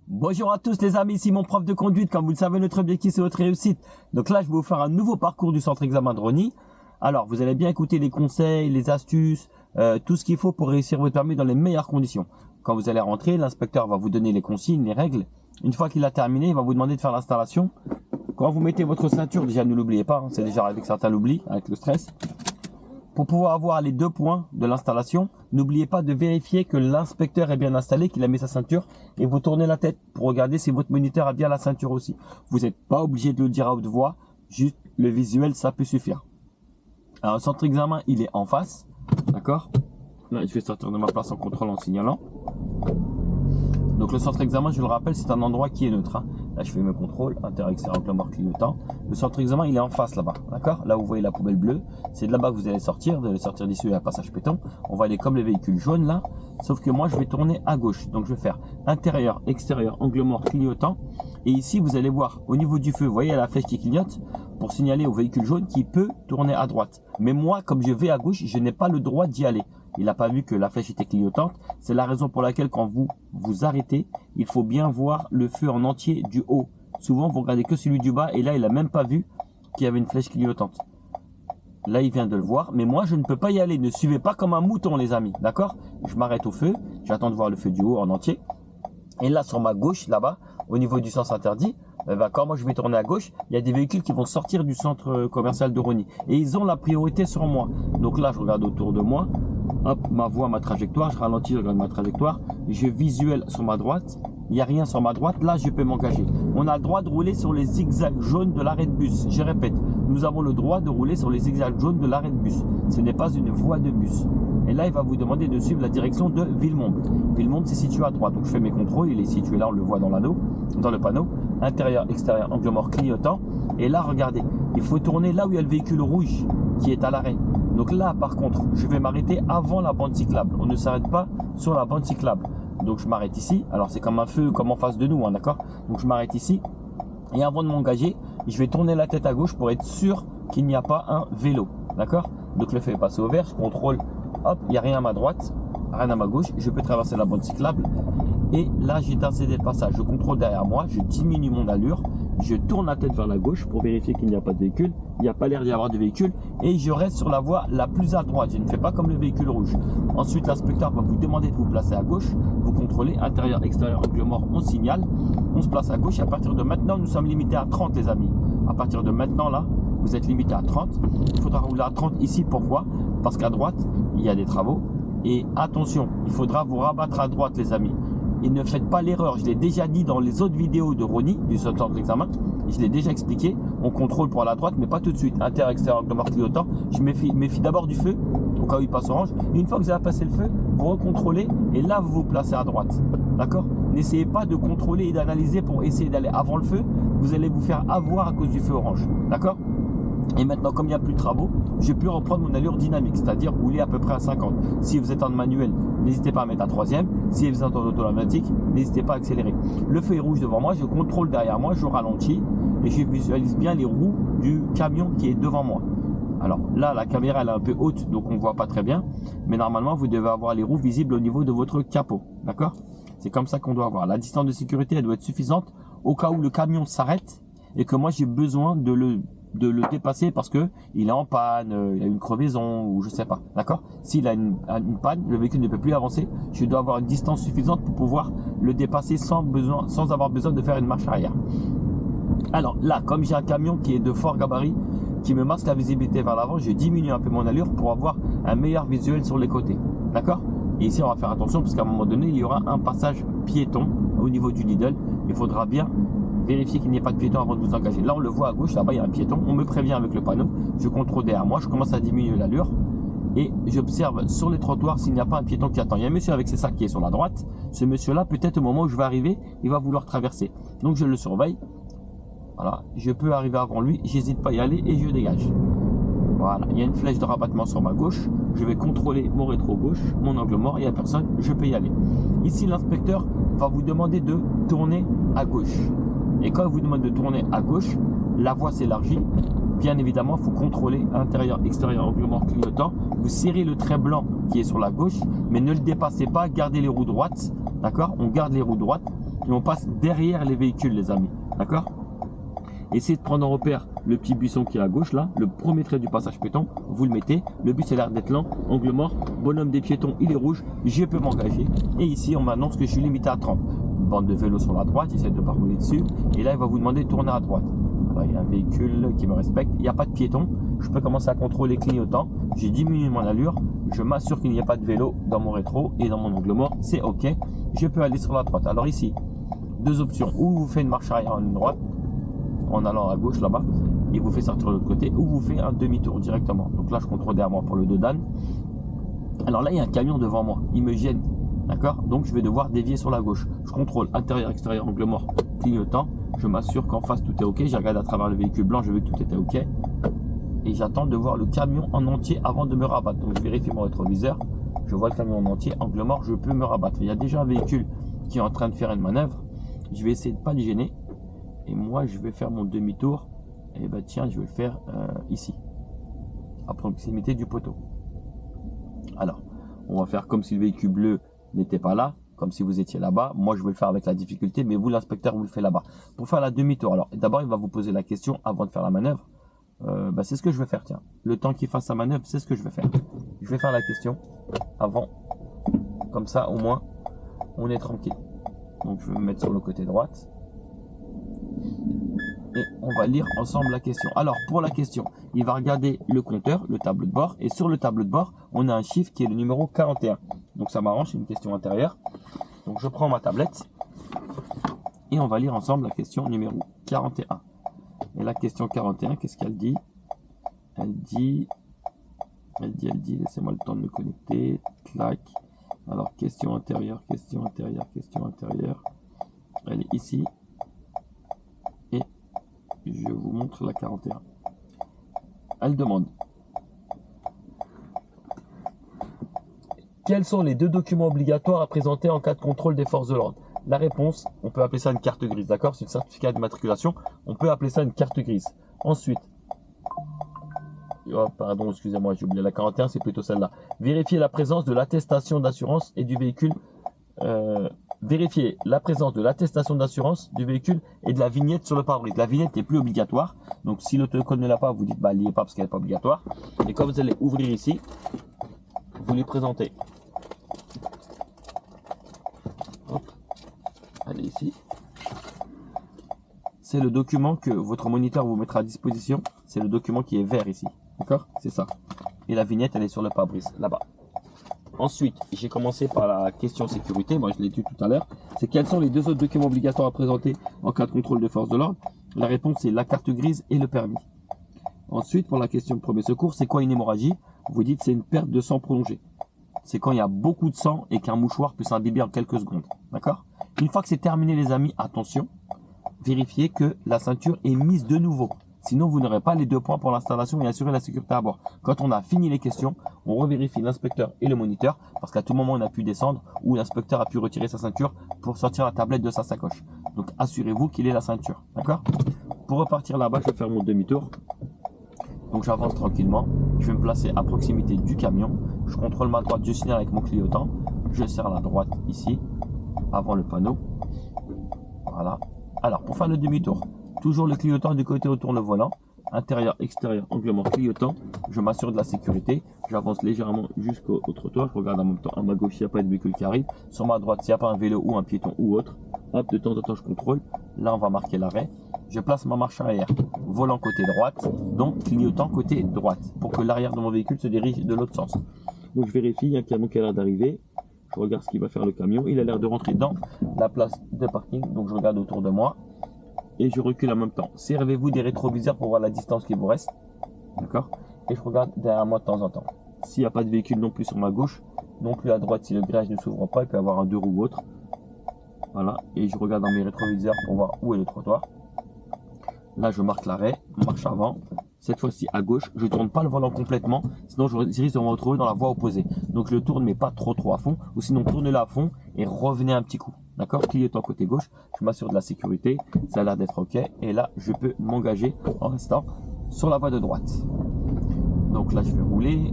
Bonjour à tous les amis, ici mon prof de conduite. Comme vous le savez, notre objectif c'est votre réussite. Donc là, je vais vous faire un nouveau parcours du centre examen de Rosny. Alors, vous allez bien écouter les conseils, les astuces, tout ce qu'il faut pour réussir votre permis dans les meilleures conditions. Quand vous allez rentrer, l'inspecteur va vous donner les consignes, les règles. Une fois qu'il a terminé, il va vous demander de faire l'installation. Quand vous mettez votre ceinture, déjà ne l'oubliez pas, hein, c'est déjà arrivé que certains l'oublient avec le stress. Pour pouvoir avoir les 2 points de l'installation, n'oubliez pas de vérifier que l'inspecteur est bien installé, qu'il a mis sa ceinture et vous tournez la tête pour regarder si votre moniteur a bien la ceinture aussi. Vous n'êtes pas obligé de le dire à haute voix, juste le visuel, ça peut suffire. Alors, le centre examen, il est en face, d'accord? Là, je vais sortir de ma place en contrôle en signalant. Donc le centre examen, je le rappelle, c'est un endroit qui est neutre. Hein. Là, je fais mes contrôles, intérieur, extérieur, angle mort, clignotant. Le centre examen, il est en face là-bas, d'accord? Là où vous voyez la poubelle bleue, c'est de là-bas que vous allez sortir. Vous allez sortir d'ici, il y a un passage péton. On va aller comme les véhicules jaunes là, sauf que moi, je vais tourner à gauche. Donc, je vais faire intérieur, extérieur, angle mort, clignotant. Et ici, vous allez voir au niveau du feu, vous voyez la flèche qui clignote pour signaler au véhicule jaune qui peut tourner à droite. Mais moi, comme je vais à gauche, je n'ai pas le droit d'y aller. Il n'a pas vu que la flèche était clignotante. C'est la raison pour laquelle quand vous vous arrêtez, il faut bien voir le feu en entier du haut. Souvent, vous regardez que celui du bas et là, il n'a même pas vu qu'il y avait une flèche clignotante. Là, il vient de le voir, mais moi, je ne peux pas y aller. Ne suivez pas comme un mouton, les amis, d'accord? Je m'arrête au feu, j'attends de voir le feu du haut en entier. Et là, sur ma gauche, là-bas, au niveau du sens interdit, quand moi je vais tourner à gauche, il y a des véhicules qui vont sortir du centre commercial de Rosny. Et ils ont la priorité sur moi. Donc là, je regarde autour de moi. Hop, ma voie, ma trajectoire, je ralentis, je regarde ma trajectoire, je visuel sur ma droite, il n'y a rien sur ma droite, là je peux m'engager. On a le droit de rouler sur les zigzags jaunes de l'arrêt de bus, je répète, nous avons le droit de rouler sur les zigzags jaunes de l'arrêt de bus, ce n'est pas une voie de bus. Et là il va vous demander de suivre la direction de Villemomble. Villemomble c'est situé à droite, donc je fais mes contrôles, il est situé là, on le voit dans l'anneau, dans le panneau, intérieur, extérieur, angle mort, clignotant. Et là regardez, il faut tourner là où il y a le véhicule rouge qui est à l'arrêt. Donc là, par contre, je vais m'arrêter avant la bande cyclable. On ne s'arrête pas sur la bande cyclable. Donc je m'arrête ici. Alors c'est comme un feu, comme en face de nous, hein, d'accord? Donc je m'arrête ici. Et avant de m'engager, je vais tourner la tête à gauche pour être sûr qu'il n'y a pas un vélo, d'accord? Donc le feu est passé au vert, je contrôle. Hop, il n'y a rien à ma droite, rien à ma gauche. Je peux traverser la bande cyclable. Et là, j'ai intercédé le passage. Je contrôle derrière moi, je diminue mon allure. Je tourne la tête vers la gauche pour vérifier qu'il n'y a pas de véhicule. Il n'y a pas l'air d'y avoir de véhicule. Et je reste sur la voie la plus à droite. Je ne fais pas comme le véhicule rouge. Ensuite, l'inspecteur va vous demander de vous placer à gauche. Vous contrôlez intérieur, extérieur, angle mort, on signale. On se place à gauche. Et à partir de maintenant, nous sommes limités à 30, les amis. À partir de maintenant, là, vous êtes limité à 30. Il faudra rouler à 30 ici. Pourquoi? Parce qu'à droite, il y a des travaux. Et attention, il faudra vous rabattre à droite, les amis. Et ne faites pas l'erreur, je l'ai déjà dit dans les autres vidéos de Rosny, du centre d'examen, je l'ai déjà expliqué, on contrôle pour la droite, mais pas tout de suite, intérieur, extérieur, angle mort, clignotant, je méfie d'abord du feu, au cas où il passe orange, et une fois que vous avez passé le feu, vous recontrôlez, et là vous vous placez à droite, d'accord? N'essayez pas de contrôler et d'analyser pour essayer d'aller avant le feu, vous allez vous faire avoir à cause du feu orange, d'accord? Et maintenant, comme il n'y a plus de travaux, je peux reprendre mon allure dynamique, c'est-à-dire rouler à peu près à 50. Si vous êtes en manuel, n'hésitez pas à mettre à 3e. Si vous êtes en automatique, n'hésitez pas à accélérer. Le feu est rouge devant moi, je contrôle derrière moi, je ralentis et je visualise bien les roues du camion qui est devant moi. Alors là, la caméra elle est un peu haute, donc on ne voit pas très bien. Mais normalement, vous devez avoir les roues visibles au niveau de votre capot, d'accord? C'est comme ça qu'on doit avoir. La distance de sécurité, elle doit être suffisante au cas où le camion s'arrête et que moi, j'ai besoin de le dépasser parce que il est en panne, il a une crevaison ou je sais pas, d'accord? S'il a une panne, le véhicule ne peut plus avancer, je dois avoir une distance suffisante pour pouvoir le dépasser sans avoir besoin de faire une marche arrière. Alors là, comme j'ai un camion qui est de fort gabarit, qui me masque la visibilité vers l'avant, je diminue un peu mon allure pour avoir un meilleur visuel sur les côtés, d'accord? Et ici on va faire attention parce qu'à un moment donné il y aura un passage piéton au niveau du Lidl, il faudra bien vérifier qu'il n'y ait pas de piéton avant de vous engager. Là on le voit à gauche, là-bas il y a un piéton, on me prévient avec le panneau, je contrôle derrière moi, je commence à diminuer l'allure et j'observe sur les trottoirs s'il n'y a pas un piéton qui attend. Il y a un monsieur avec ses sacs qui est sur la droite, ce monsieur là peut-être au moment où je vais arriver, il va vouloir traverser. Donc je le surveille, voilà, je peux arriver avant lui, j'hésite pas à y aller et je dégage. Voilà, il y a une flèche de rabattement sur ma gauche, je vais contrôler mon rétro gauche, mon angle mort, il n'y a personne, je peux y aller. Ici l'inspecteur va vous demander de tourner à gauche. Et quand il vous demande de tourner à gauche, la voie s'élargit. Bien évidemment, il faut contrôler intérieur, extérieur, angle mort, clignotant. Vous serrez le trait blanc qui est sur la gauche, mais ne le dépassez pas, gardez les roues droites. D'accord? On garde les roues droites. et on passe derrière les véhicules, les amis. D'accord? Essayez de prendre en repère le petit buisson qui est à gauche là, le premier trait du passage piéton, vous le mettez, le bus a l'air d'être lent, angle mort, bonhomme des piétons il est rouge, je peux m'engager. Et ici on m'annonce que je suis limité à 30. Une bande de vélos sur la droite, j'essaie de ne pas rouler dessus, et là il va vous demander de tourner à droite. Alors, il y a un véhicule qui me respecte, il n'y a pas de piéton, je peux commencer à contrôler clignotant, j'ai diminué mon allure, je m'assure qu'il n'y a pas de vélo dans mon rétro et dans mon angle mort, c'est ok, je peux aller sur la droite. Alors ici, deux options, ou vous faites une marche arrière en ligne droite, en allant à gauche là-bas, et vous fait sortir de l'autre côté, ou vous faites un demi-tour directement. Donc là je contrôle derrière moi pour le dos d'âne. Alors là il y a un camion devant moi, il me gêne, d'accord, donc je vais devoir dévier sur la gauche. Je contrôle intérieur, extérieur, angle mort, clignotant, je m'assure qu'en face tout est ok, j'ai regardé à travers le véhicule blanc, je veux que tout était ok, et j'attends de voir le camion en entier avant de me rabattre. Donc je vérifie mon rétroviseur, je vois le camion en entier, angle mort, je peux me rabattre. Il y a déjà un véhicule qui est en train de faire une manœuvre, je vais essayer de ne pas le gêner. Et moi, je vais faire mon demi-tour. Et ben tiens, je vais le faire ici, à proximité du poteau. Alors, on va faire comme si le véhicule bleu n'était pas là, comme si vous étiez là-bas. Moi, je vais le faire avec la difficulté, mais vous, l'inspecteur, vous le faites là-bas. Pour faire la demi-tour, alors d'abord, il va vous poser la question avant de faire la manœuvre. C'est ce que je vais faire, tiens. Le temps qu'il fasse sa manœuvre, c'est ce que je vais faire. Je vais faire la question avant. Comme ça, au moins, on est tranquille. Donc, je vais me mettre sur le côté droite. Et on va lire ensemble la question. Alors pour la question, il va regarder le compteur, le tableau de bord, et sur le tableau de bord, on a un chiffre qui est le numéro 41. Donc ça m'arrange, c'est une question intérieure. Donc je prends ma tablette et on va lire ensemble la question numéro 41. Et la question 41, qu'est-ce qu'elle dit? Elle dit, laissez-moi le temps de me connecter. Clac. Alors question intérieure, question intérieure, question intérieure. Elle est ici. Je vous montre la 41. Elle demande: quels sont les deux documents obligatoires à présenter en cas de contrôle des forces de l'ordre? La réponse, on peut appeler ça une carte grise, d'accord? C'est un certificat d'immatriculation. On peut appeler ça une carte grise. Ensuite, oh, pardon, excusez-moi, j'ai oublié la 41, c'est plutôt celle-là. Vérifier la présence de l'attestation d'assurance et du véhicule. Vérifier la présence de l'attestation d'assurance du véhicule et de la vignette sur le pare-brise. La vignette n'est plus obligatoire. Donc si l'autocode ne l'a pas, vous dites bah elle n'y est pas parce qu'elle n'est pas obligatoire. Et quand vous allez ouvrir ici, vous lui présentez. Hop. Allez ici. C'est le document que votre moniteur vous mettra à disposition. C'est le document qui est vert ici. D'accord? C'est ça. Et la vignette, elle est sur le pare-brise, là-bas. Ensuite, j'ai commencé par la question sécurité. Moi, je l'ai dit tout à l'heure. C'est quels sont les deux autres documents obligatoires à présenter en cas de contrôle de force de l'ordre? La réponse, c'est la carte grise et le permis. Ensuite, pour la question de premier secours, c'est quoi une hémorragie? Vous dites c'est une perte de sang prolongée. C'est quand il y a beaucoup de sang et qu'un mouchoir peut s'imbiber en quelques secondes. D'accord? Une fois que c'est terminé, les amis, attention. Vérifiez que la ceinture est mise de nouveau. Sinon, vous n'aurez pas les 2 points pour l'installation et assurer la sécurité à bord. Quand on a fini les questions, on revérifie l'inspecteur et le moniteur parce qu'à tout moment, on a pu descendre ou l'inspecteur a pu retirer sa ceinture pour sortir la tablette de sa sacoche. Donc, assurez-vous qu'il ait la ceinture. D'accord? Pour repartir là-bas, je vais faire mon demi-tour. Donc, j'avance tranquillement. Je vais me placer à proximité du camion. Je contrôle ma droite, je signale avec mon clignotant. Je serre la droite ici, avant le panneau. Voilà. Alors, pour faire le demi-tour, toujours le clignotant du côté où tourne le volant, intérieur, extérieur, angle mort, clignotant. Je m'assure de la sécurité. J'avance légèrement jusqu'au trottoir. Je regarde en même temps à ma gauche s'il n'y a pas de véhicule qui arrive. Sur ma droite s'il n'y a pas un vélo ou un piéton ou autre. Hop, de temps en temps je contrôle. Là on va marquer l'arrêt. Je place ma marche arrière, volant côté droite, donc clignotant côté droite, pour que l'arrière de mon véhicule se dirige de l'autre sens. Donc je vérifie, il y a un camion qui a l'air d'arriver. Je regarde ce qu'il va faire le camion. Il a l'air de rentrer dans la place de parking. Donc je regarde autour de moi. Et je recule en même temps. Servez-vous des rétroviseurs pour voir la distance qui vous reste. D'accord? Et je regarde derrière moi de temps en temps. S'il n'y a pas de véhicule non plus sur ma gauche, non plus à droite, si le grillage ne s'ouvre pas, il peut y avoir un 2 roues ou autre. Voilà. Et je regarde dans mes rétroviseurs pour voir où est le trottoir. Là, je marque l'arrêt, marche avant. Cette fois-ci à gauche, je ne tourne pas le volant complètement, sinon je risque de me retrouver dans la voie opposée. Donc je le tourne, mais pas trop à fond, ou sinon tournez-le à fond et revenez un petit coup. D'accord? Clignotant côté gauche, je m'assure de la sécurité, ça a l'air d'être ok. Et là, je peux m'engager en restant sur la voie de droite. Donc là, je vais rouler.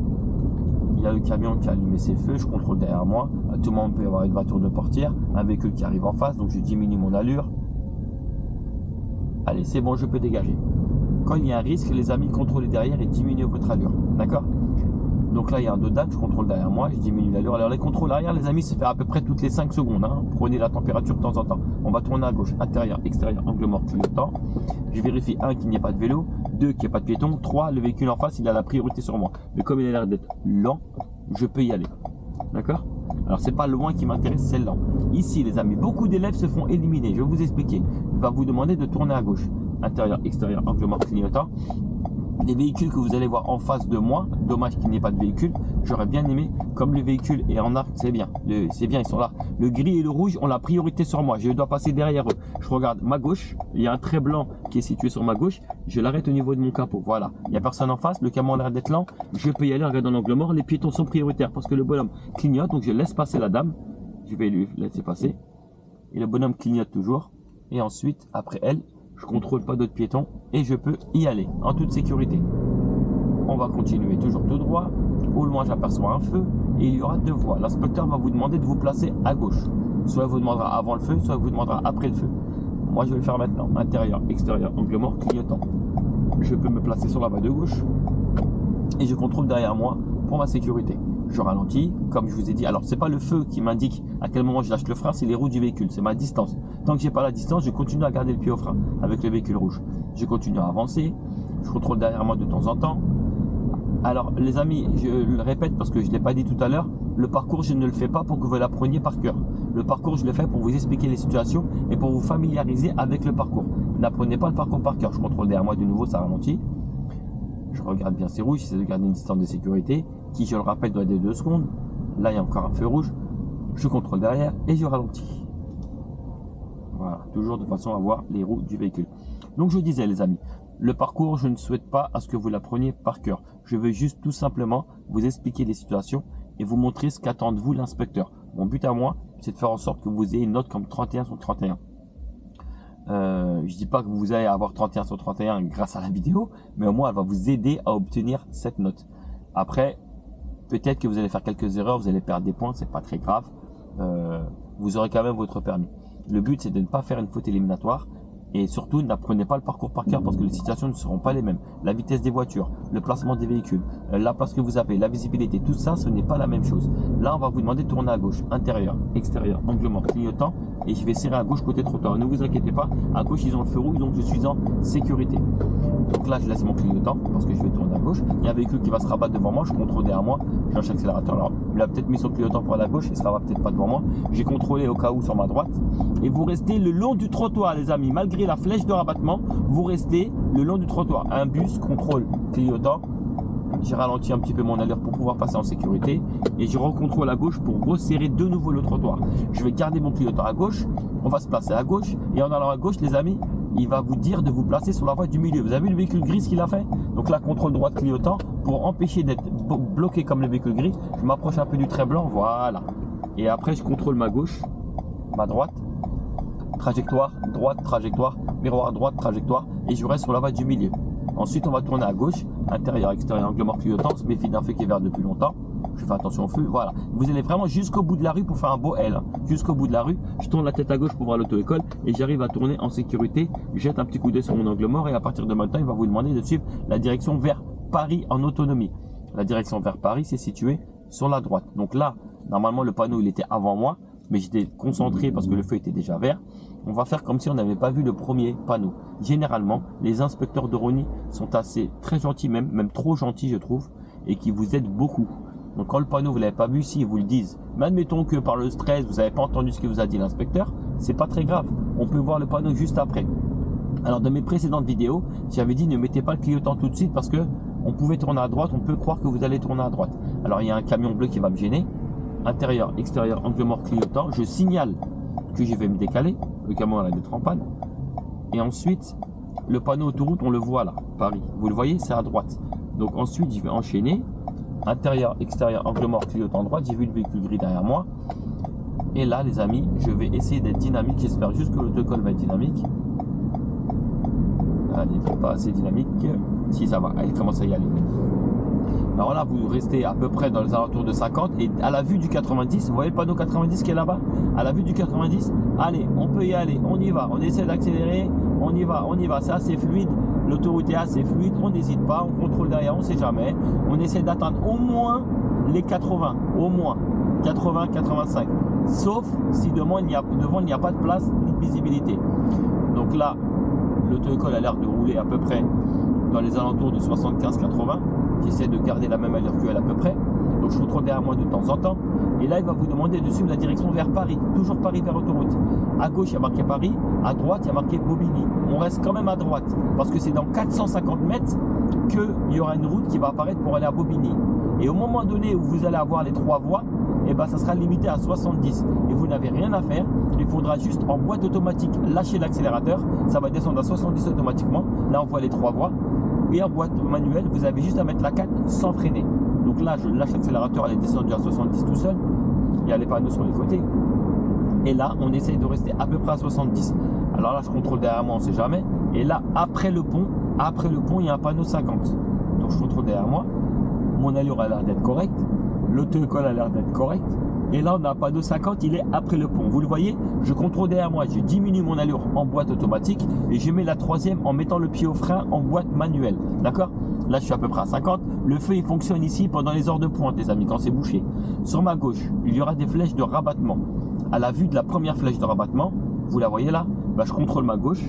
il y a le camion qui a allumé ses feux, je contrôle derrière moi. À tout moment, il peut y avoir une voiture de portière, un véhicule qui arrive en face, donc je diminue mon allure. Allez, c'est bon, je peux dégager. Quand il y a un risque, les amis, contrôlez derrière et diminuez votre allure. D'accord? Donc là, il y a un dos d'âne, je contrôle derrière moi, je diminue l'allure. Alors les contrôles arrière, les amis, se fait à peu près toutes les 5 secondes. Hein. Prenez la température de temps en temps. On va tourner à gauche, intérieur, extérieur, angle mort, clignotant. Je vérifie, 1, qu'il n'y ait pas de vélo, 2, qu'il n'y ait pas de piéton, 3, le véhicule en face, il a la priorité sur moi. Mais comme il a l'air d'être lent, je peux y aller. D'accord? Alors c'est pas loin qui m'intéresse, c'est lent. Ici, les amis, beaucoup d'élèves se font éliminer. Je vais vous expliquer. Il va vous demander de tourner à gauche. Intérieur, extérieur, angle mort, clignotant. Les véhicules que vous allez voir en face de moi, dommage qu'il n'y ait pas de véhicule, j'aurais bien aimé, comme le véhicule est en arc, c'est bien, ils sont là. Le gris et le rouge ont la priorité sur moi, je dois passer derrière eux. Je regarde ma gauche, il y a un trait blanc qui est situé sur ma gauche, je l'arrête au niveau de mon capot, voilà. Il n'y a personne en face, le camion a l'air d'être lent, je peux y aller en regardant l'angle mort, les piétons sont prioritaires parce que le bonhomme clignote, donc je laisse passer la dame, je vais lui laisser passer, et le bonhomme clignote toujours, et ensuite, après elle, je contrôle pas d'autres piétons et je peux y aller en toute sécurité. On va continuer toujours tout droit. Au loin, j'aperçois un feu et il y aura 2 voies. L'inspecteur va vous demander de vous placer à gauche. Soit il vous demandera avant le feu, soit il vous demandera après le feu. Moi, je vais le faire maintenant. Intérieur, extérieur, angle mort, clignotant. Je peux me placer sur la voie de gauche et je contrôle derrière moi pour ma sécurité. Je ralentis, comme je vous ai dit. Alors, c'est pas le feu qui m'indique à quel moment je lâche le frein, c'est les roues du véhicule, c'est ma distance. Tant que j'ai pas la distance, je continue à garder le pied au frein avec le véhicule rouge. Je continue à avancer, je contrôle derrière moi de temps en temps. Alors, les amis, je le répète parce que je ne l'ai pas dit tout à l'heure, le parcours, je ne le fais pas pour que vous l'appreniez par cœur. Le parcours, je le fais pour vous expliquer les situations et pour vous familiariser avec le parcours. N'apprenez pas le parcours par cœur. Je contrôle derrière moi de nouveau, ça ralentit. Je regarde bien ces rouges, j'essaie de garder une distance de sécurité qui, je le rappelle, doit être de 2 secondes. Là, il y a encore un feu rouge. Je contrôle derrière et je ralentis. Voilà, toujours de façon à voir les roues du véhicule. Donc, je disais, les amis, le parcours, je ne souhaite pas à ce que vous l'appreniez par cœur. Je veux juste tout simplement vous expliquer les situations et vous montrer ce qu'attend de vous l'inspecteur. Mon but à moi, c'est de faire en sorte que vous ayez une note comme 31 sur 31. Je dis pas que vous allez avoir 31 sur 31 grâce à la vidéo, mais au moins elle va vous aider à obtenir cette note. Après, peut-être que vous allez faire quelques erreurs, vous allez perdre des points, c'est pas très grave. Vous aurez quand même votre permis. Le but, c'est de ne pas faire une faute éliminatoire. Et surtout, n'apprenez pas le parcours par cœur parce que les situations ne seront pas les mêmes. La vitesse des voitures, le placement des véhicules, la place que vous avez, la visibilité, tout ça, ce n'est pas la même chose. Là, on va vous demander de tourner à gauche, intérieur, extérieur, angle mort, clignotant. Et je vais serrer à gauche côté trottoir. Ne vous inquiétez pas, à gauche, ils ont le feu rouge, donc je suis en sécurité. Donc là, je laisse mon clignotant parce que je vais tourner à gauche. Il y a un véhicule qui va se rabattre devant moi, je contrôle derrière moi, je lâche l'accélérateur. Alors, il a peut-être mis son clignotant pour aller à gauche, il ne se rabat peut-être pas devant moi. J'ai contrôlé au cas où sur ma droite. Et vous restez le long du trottoir, les amis, malgré la flèche de rabattement, vous restez le long du trottoir. Un bus, contrôle, clignotant. J'ai ralenti un petit peu mon allure pour pouvoir passer en sécurité et je recontrôle à gauche pour resserrer de nouveau le trottoir. Je vais garder mon clignotant à gauche, on va se placer à gauche et en allant à gauche, les amis, il va vous dire de vous placer sur la voie du milieu. Vous avez vu le véhicule gris, ce qu'il a fait? Donc là, contrôle droite clignotant pour empêcher d'être bloqué comme le véhicule gris. Je m'approche un peu du trait blanc, voilà. Et après, je contrôle ma gauche, ma droite, trajectoire, droite, trajectoire, miroir droite, trajectoire et je reste sur la voie du milieu. Ensuite, on va tourner à gauche, intérieur, extérieur, angle mort, clignotant. On se méfie d'un feu qui est vert depuis longtemps. Je fais attention au feu, voilà. Vous allez vraiment jusqu'au bout de la rue pour faire un beau L. Jusqu'au bout de la rue, je tourne la tête à gauche pour voir l'auto-école et j'arrive à tourner en sécurité. Je jette un petit coup d'œil sur mon angle mort et à partir de maintenant, il va vous demander de suivre la direction vers Paris en autonomie. La direction vers Paris, c'est situé sur la droite. Donc là, normalement, le panneau, il était avant moi, mais j'étais concentré parce que le feu était déjà vert. On va faire comme si on n'avait pas vu le premier panneau. Généralement, les inspecteurs de Rosny sont très gentils, même trop gentils, je trouve, et qui vous aident beaucoup. Donc quand le panneau, vous ne l'avez pas vu, si ils vous le disent, mais admettons que par le stress, vous n'avez pas entendu ce que vous a dit l'inspecteur, c'est pas très grave. On peut voir le panneau juste après. Alors dans mes précédentes vidéos, j'avais dit ne mettez pas le clignotant tout de suite parce que on pouvait tourner à droite, on peut croire que vous allez tourner à droite. Alors il y a un camion bleu qui va me gêner. Intérieur, extérieur, angle mort, clignotant. Je signale que je vais me décaler. Le camion a d'être en panne. Et ensuite, le panneau autoroute, on le voit là, Paris. Vous le voyez, c'est à droite. Donc ensuite, je vais enchaîner. Intérieur, extérieur, angle mort, clignotant droite. J'ai vu le véhicule gris derrière moi. Et là, les amis, je vais essayer d'être dynamique. J'espère juste que l'autocol va être dynamique. Elle n'est pas assez dynamique. Si, ça va. Elle commence à y aller. Alors là, vous restez à peu près dans les alentours de 50 et à la vue du 90, vous voyez le panneau 90 qui est là-bas? À la vue du 90, allez, on peut y aller, on y va, on essaie d'accélérer, on y va, c'est assez fluide, l'autoroute est assez fluide, on n'hésite pas, on contrôle derrière, on ne sait jamais, on essaie d'atteindre au moins les 80, au moins 80, 85, sauf si devant il n'y a pas de place ni de visibilité. Donc là, l'auto-école a l'air de rouler à peu près dans les alentours de 75-80. J'essaie de garder la même allure qu'elle à peu près. Donc je contrôle derrière moi de temps en temps. Et là, il va vous demander de suivre la direction vers Paris. Toujours Paris vers autoroute. À gauche, il y a marqué Paris. À droite, il y a marqué Bobigny. On reste quand même à droite. Parce que c'est dans 450 mètres qu'il y aura une route qui va apparaître pour aller à Bobigny. Et au moment donné où vous allez avoir les 3 voies, et ben ça sera limité à 70. Et vous n'avez rien à faire. Il faudra juste en boîte automatique lâcher l'accélérateur. Ça va descendre à 70 automatiquement. Là, on voit les 3 voies. Et en boîte manuelle, vous avez juste à mettre la 4 sans freiner. Donc là, je lâche l'accélérateur, elle est descendue à 70 tout seul. Il y a les panneaux sur les côtés. Et là, on essaye de rester à peu près à 70. Alors là, je contrôle derrière moi, on ne sait jamais. Et là, après le pont, il y a un panneau 50. Donc je contrôle derrière moi. Mon allure a l'air d'être correcte. L'auto-école a l'air d'être correcte. Et là, on a un panneau 50, il est après le pont. Vous le voyez, je contrôle derrière moi, je diminue mon allure en boîte automatique et je mets la 3e en mettant le pied au frein en boîte manuelle. D'accord? Là, je suis à peu près à 50. Le feu, il fonctionne ici pendant les heures de pointe, les amis, quand c'est bouché. Sur ma gauche, il y aura des flèches de rabattement. À la vue de la première flèche de rabattement, vous la voyez là, bah, je contrôle ma gauche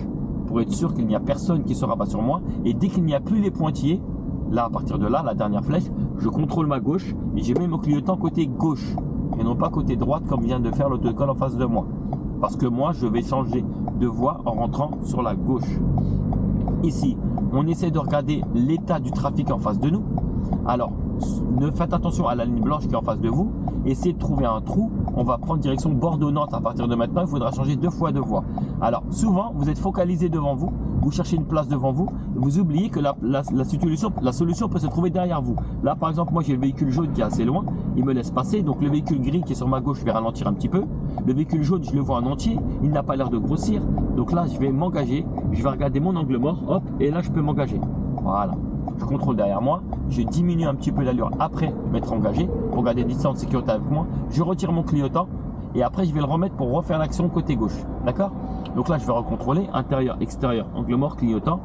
pour être sûr qu'il n'y a personne qui se rabat sur moi. Et dès qu'il n'y a plus les pointillés, là, à partir de là, la dernière flèche, je contrôle ma gauche et je mets mon clignotant côté gauche et non pas côté droite comme vient de faire l'auto-école en face de moi. Parce que moi, je vais changer de voie en rentrant sur la gauche. Ici, on essaie de regarder l'état du trafic en face de nous. Alors, faites attention à la ligne blanche qui est en face de vous. Essayez de trouver un trou. On va prendre direction Bordeaux-Nantes à partir de maintenant. Il faudra changer 2 fois de voie. Alors, souvent, vous êtes focalisé devant vous. Vous cherchez une place devant vous. Vous oubliez que la solution peut se trouver derrière vous. Là, par exemple, moi, j'ai le véhicule jaune qui est assez loin. Il me laisse passer. Donc, le véhicule gris qui est sur ma gauche, je vais ralentir un petit peu. Le véhicule jaune, je le vois en entier. Il n'a pas l'air de grossir. Donc là, je vais m'engager. Je vais regarder mon angle mort. Hop, et là, je peux m'engager. Voilà. Je contrôle derrière moi, je diminue un petit peu l'allure après m'être engagé pour garder des distances de sécurité avec moi. Je retire mon clignotant et après je vais le remettre pour refaire l'action côté gauche. D'accord? Donc là je vais recontrôler intérieur, extérieur, angle mort, clignotant.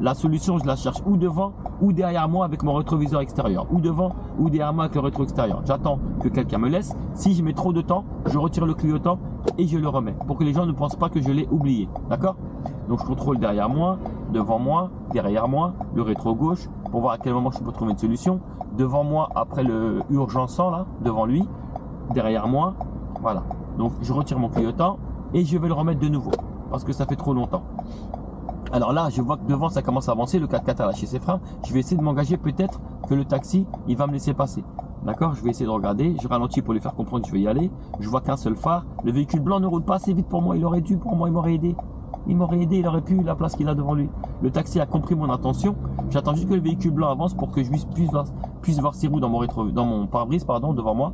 La solution je la cherche ou devant ou derrière moi avec mon rétroviseur extérieur, ou devant ou derrière moi avec le rétro extérieur. J'attends que quelqu'un me laisse. Si je mets trop de temps, je retire le clignotant et je le remets pour que les gens ne pensent pas que je l'ai oublié. D'accord? Donc je contrôle derrière moi, devant moi, derrière moi, le rétro gauche pour voir à quel moment je peux trouver une solution. Devant moi, après le urgençant là, devant lui, derrière moi, voilà. Donc je retire mon clignotant et je vais le remettre de nouveau parce que ça fait trop longtemps. Alors là, je vois que devant ça commence à avancer, le 4x4 a lâché ses freins. Je vais essayer de m'engager, peut-être que le taxi, il va me laisser passer. D'accord? Je vais essayer de regarder, je ralentis pour lui faire comprendre que je vais y aller. Je vois qu'un seul phare. Le véhicule blanc ne roule pas assez vite pour moi, il aurait dû pour moi, il m'aurait aidé. Il m'aurait aidé, il aurait pu la place qu'il a devant lui. Le taxi a compris mon intention. J'attends juste que le véhicule blanc avance pour que je puisse voir ses roues dans mon pare-brise devant moi.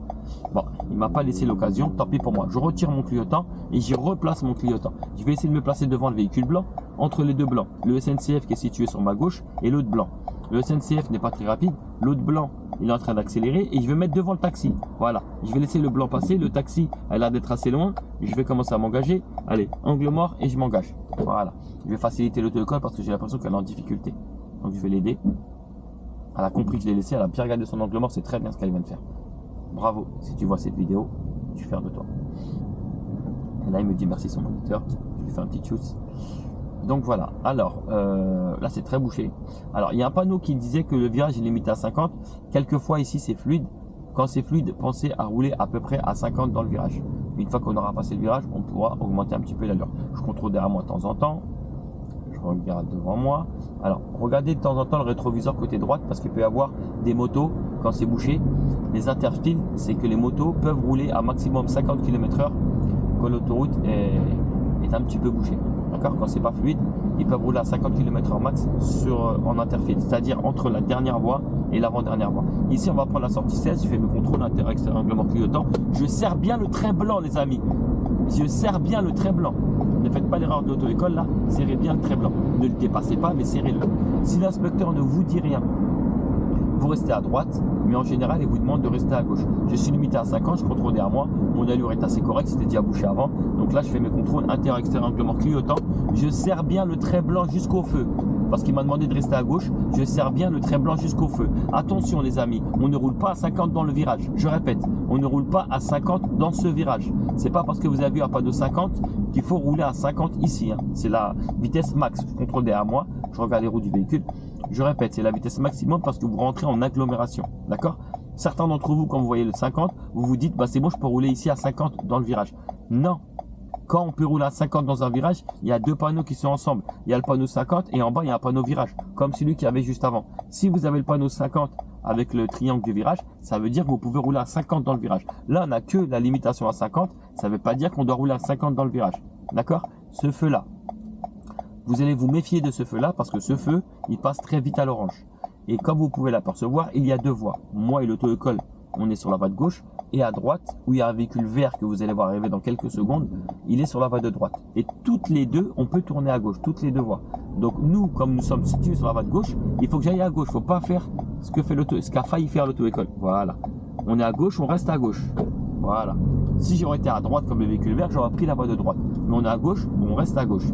Bon, il m'a pas laissé l'occasion, tant pis pour moi. Je retire mon clignotant et j'y replace mon clignotant. Je vais essayer de me placer devant le véhicule blanc, entre les deux blancs. Le SNCF qui est situé sur ma gauche et l'autre blanc. Le SNCF n'est pas très rapide, l'autre blanc il est en train d'accélérer et je vais mettre devant le taxi. Voilà, je vais laisser le blanc passer, le taxi a l'air d'être assez loin, je vais commencer à m'engager. Allez, angle mort et je m'engage. Voilà, je vais faciliter l'auto-école parce que j'ai l'impression qu'elle est en difficulté. Donc je vais l'aider. Elle a compris que je l'ai laissé, elle a bien regardé son angle mort, c'est très bien ce qu'elle vient de faire. Bravo, si tu vois cette vidéo, je suis fier de toi. Et là il me dit merci son moniteur, je lui fais un petit tchuss. Donc voilà, alors là c'est très bouché. Alors il y a un panneau qui disait que le virage est limité à 50. Quelquefois ici c'est fluide. Quand c'est fluide, pensez à rouler à peu près à 50 dans le virage. Une fois qu'on aura passé le virage, on pourra augmenter un petit peu l'allure. Je contrôle derrière moi de temps en temps. Je regarde devant moi. Alors regardez de temps en temps le rétroviseur côté droite parce qu'il peut y avoir des motos quand c'est bouché. Les interstiles, c'est que les motos peuvent rouler à maximum 50 km/h quand l'autoroute est un petit peu bouchée. D'accord? Quand c'est pas fluide, ils peuvent rouler à 50 km/h max en interfile, c'est-à-dire entre la dernière voie et l'avant-dernière voie. Ici, on va prendre la sortie 16, je fais mes contrôles intérieur, extérieur, angle mort, clignotant. Je serre bien le trait blanc, les amis. Je serre bien le trait blanc. Ne faites pas l'erreur de l'auto-école là, serrez bien le trait blanc. Ne le dépassez pas, mais serrez-le. Si l'inspecteur ne vous dit rien, vous restez à droite, mais en général, il vous demande de rester à gauche. Je suis limité à 50, je contrôle derrière moi, mon allure est assez correcte, c'était déjà bouché avant. Donc là, je fais mes contrôles intérieur, extérieur, angle mort, clignotant. Je serre bien le trait blanc jusqu'au feu, parce qu'il m'a demandé de rester à gauche. Je serre bien le trait blanc jusqu'au feu. Attention les amis, on ne roule pas à 50 dans le virage. Je répète, on ne roule pas à 50 dans ce virage. C'est pas parce que vous avez vu un panneau 50 qu'il faut rouler à 50 ici. Hein. C'est la vitesse max. Je contrôle derrière moi, je regarde les roues du véhicule. Je répète, c'est la vitesse maximum parce que vous rentrez en agglomération. D'accord? Certains d'entre vous, quand vous voyez le 50, vous vous dites, bah c'est bon, je peux rouler ici à 50 dans le virage. Non. Quand on peut rouler à 50 dans un virage, il y a deux panneaux qui sont ensemble. Il y a le panneau 50 et en bas, il y a un panneau virage, comme celui qu'il y avait juste avant. Si vous avez le panneau 50 avec le triangle du virage, ça veut dire que vous pouvez rouler à 50 dans le virage. Là, on n'a que la limitation à 50. Ça ne veut pas dire qu'on doit rouler à 50 dans le virage. D'accord? Ce feu-là, vous allez vous méfier de ce feu-là parce que ce feu, il passe très vite à l'orange. Et comme vous pouvez l'apercevoir, il y a deux voies. Moi et l'auto-école, on est sur la voie de gauche. Et à droite, où il y a un véhicule vert que vous allez voir arriver dans quelques secondes, il est sur la voie de droite. Et toutes les deux, on peut tourner à gauche, toutes les deux voies. Donc nous, comme nous sommes situés sur la voie de gauche, il faut que j'aille à gauche. Il ne faut pas faire ce qu'a failli faire l'auto-école. Voilà. On est à gauche, on reste à gauche. Voilà. Si j'aurais été à droite comme le véhicule vert, j'aurais pris la voie de droite. Mais on est à gauche, on reste à gauche.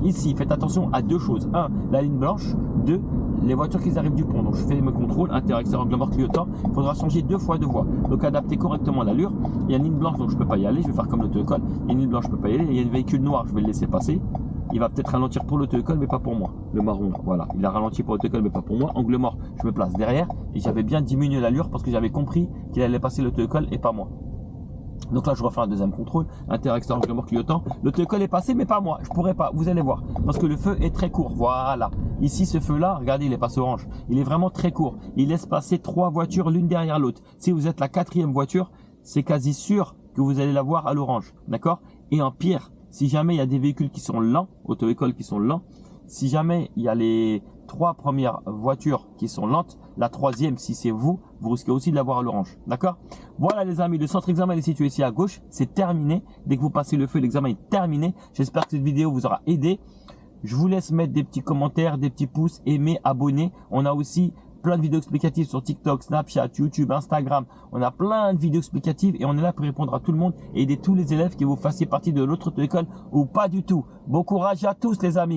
Ici, faites attention à deux choses. 1, la ligne blanche. 2, les voitures qui arrivent du pont. Donc je fais mes contrôles, intérieur, extérieur, angle mort, clignotant. Il faudra changer 2 fois de voie. Donc adapter correctement l'allure. Il y a une ligne blanche, donc je ne peux pas y aller. Je vais faire comme l'auto-école. Il y a une ligne blanche, je ne peux pas y aller. Il y a un véhicule noir, je vais le laisser passer. Il va peut-être ralentir pour l'auto-école, mais pas pour moi. Le marron, voilà. Il a ralenti pour l'auto-école, mais pas pour moi. Angle mort, je me place derrière. Et j'avais bien diminué l'allure parce que j'avais compris qu'il allait passer l'auto-école et pas moi. Donc là, je refais un deuxième contrôle, intérieur, extérieur, angle mort, clignotant. L'auto-école est passé, mais pas moi. Je pourrais pas. Vous allez voir, parce que le feu est très court. Voilà. Ici, ce feu-là, regardez, il est passé orange. Il est vraiment très court. Il laisse passer 3 voitures l'une derrière l'autre. Si vous êtes la 4e voiture, c'est quasi sûr que vous allez la voir à l'orange. D'accord? Et en pire, si jamais il y a des véhicules qui sont lents, auto-école qui sont lents, si jamais il y a les 3 premières voitures qui sont lentes, la 3e, si c'est vous, vous risquez aussi de l'avoir à l'orange. D'accord? Voilà les amis, le centre examen est situé ici à gauche. C'est terminé. Dès que vous passez le feu, l'examen est terminé. J'espère que cette vidéo vous aura aidé. Je vous laisse mettre des petits commentaires, des petits pouces, aimer, abonner. On a aussi plein de vidéos explicatives sur TikTok, Snapchat, YouTube, Instagram. On a plein de vidéos explicatives et on est là pour répondre à tout le monde et aider tous les élèves, que vous fassiez partie de l'autre école ou pas du tout. Bon courage à tous les amis.